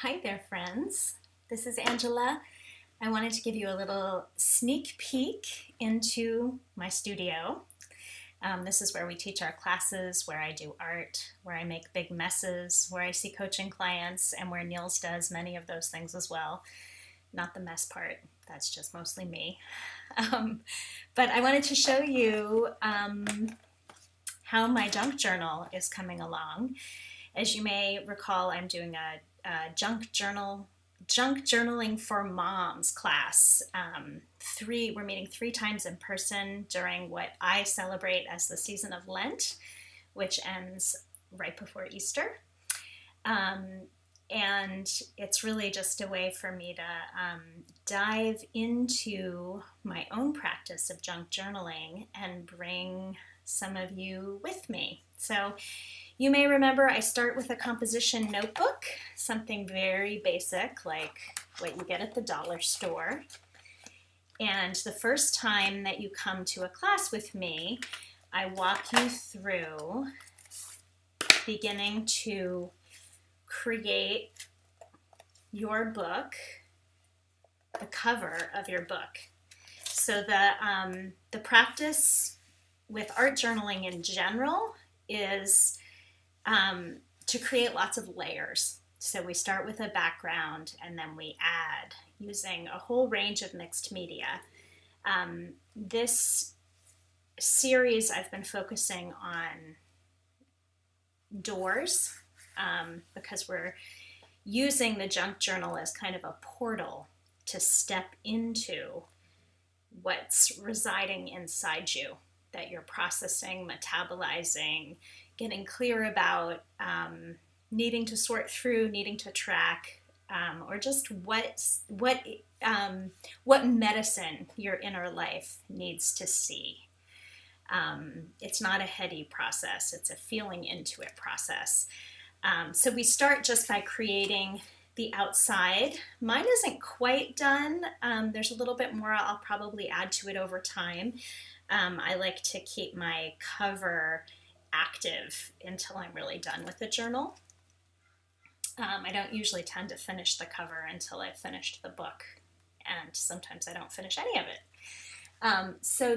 Hi there, friends. This is Angela. I wanted to give you a little sneak peek into my studio. This is where we teach our classes, where I do art, where I make big messes, where I see coaching clients, and where Niels does many of those things as well. Not the mess part, that's just mostly me. But I wanted to show you how my junk journal is coming along. As you may recall, I'm doing a junk journaling for moms class. We're meeting 3 times in person during what I celebrate as the season of Lent, which ends right before Easter. And it's really just a way for me to dive into my own practice of junk journaling and bring some of you with me. So you may remember I start with a composition notebook, something very basic like what you get at the dollar store. And the first time that you come to a class with me, I walk you through beginning to create your book, the cover of your book. So the practice with art journaling in general is to create lots of layers. So we start with a background and then we add using a whole range of mixed media. This series I've been focusing on doors because we're using the junk journal as kind of a portal to step into what's residing inside you that you're processing, metabolizing, getting clear about, needing to sort through, needing to track, or just what medicine your inner life needs to see. It's not a heady process, it's a feeling into it process. So we start just by creating the outside. Mine isn't quite done. There's a little bit more I'll probably add to it over time. I like to keep my cover active until I'm really done with the journal. I don't usually tend to finish the cover until I've finished the book, and sometimes I don't finish any of it. So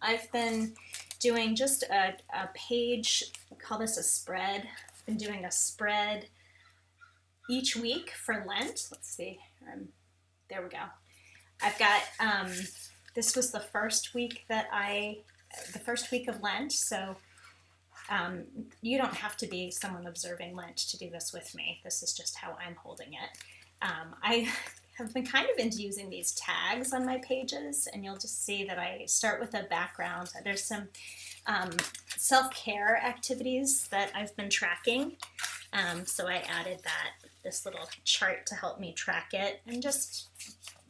I've been doing just a page, we call this a spread. I've been doing a spread each week for Lent. Let's see, there we go. I've got, this was the first week of Lent, so you don't have to be someone observing Lent to do this with me. This is just how I'm holding it. I have been kind of into using these tags on my pages, and you'll just see that I start with a background. There's some self-care activities that I've been tracking, so I added this little chart to help me track it, and just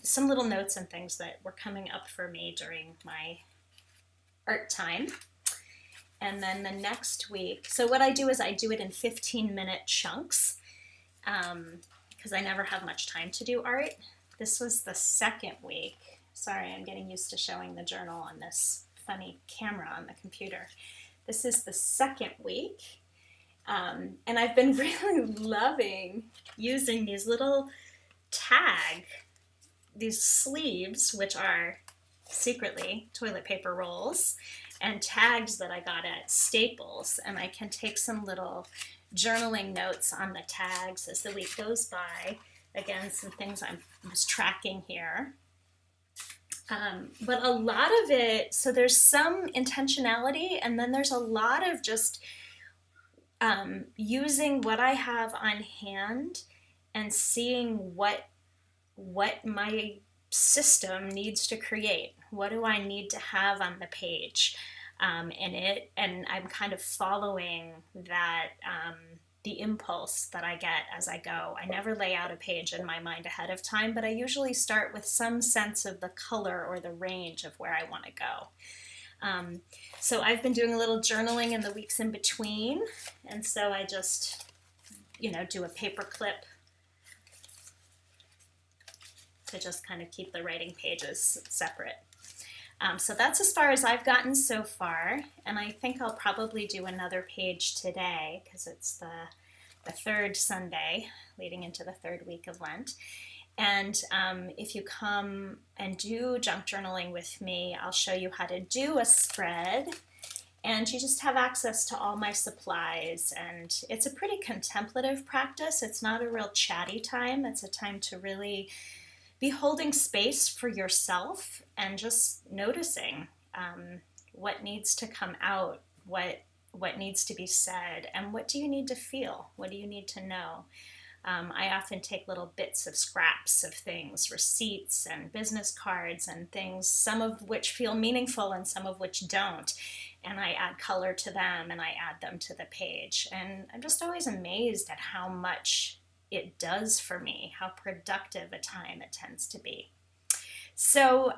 some little notes and things that were coming up for me during my art time. And then the next week, so what I do is I do it in 15-minute chunks because I never have much time to do art. This was the second week. Sorry, I'm getting used to showing the journal on this funny camera on the computer. This is the second week. And I've been really loving using these little these sleeves, which are secretly toilet paper rolls, and tags that I got at Staples. And I can take some little journaling notes on the tags as the week goes by. Again, some things I was tracking here. But a lot of it, so there's some intentionality, and then there's a lot of just using what I have on hand and seeing what my system needs to create. What do I need to have on the page? And I'm kind of following that, the impulse that I get as I go. I never lay out a page in my mind ahead of time, but I usually start with some sense of the color or the range of where I want to go. So I've been doing a little journaling in the weeks in between, and so I just, do a paper clip to just kind of keep the writing pages separate. So that's as far as I've gotten so far, and I think I'll probably do another page today because it's the third Sunday leading into the third week of Lent. And if you come and do junk journaling with me, I'll show you how to do a spread. And you just have access to all my supplies. And it's a pretty contemplative practice. It's not a real chatty time. It's a time to really be holding space for yourself and just noticing what needs to come out, what needs to be said, and what do you need to feel? What do you need to know? I often take little bits of scraps of things, receipts and business cards and things, some of which feel meaningful and some of which don't. And I add color to them and I add them to the page. And I'm just always amazed at how much it does for me, how productive a time it tends to be. So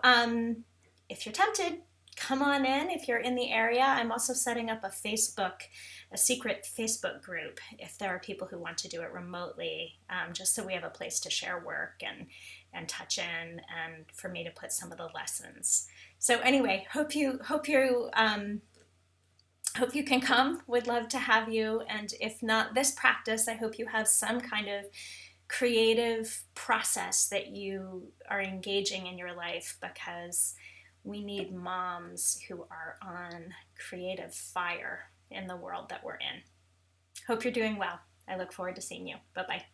if you're tempted, come on in if you're in the area. I'm also setting up a secret Facebook group if there are people who want to do it remotely, just so we have a place to share work and touch in, and for me to put some of the lessons. So anyway, hope you can come. Would love to have you. And if not this practice, I hope you have some kind of creative process that you are engaging in your life, because we need moms who are on creative fire in the world that we're in. Hope you're doing well. I look forward to seeing you. Bye-bye.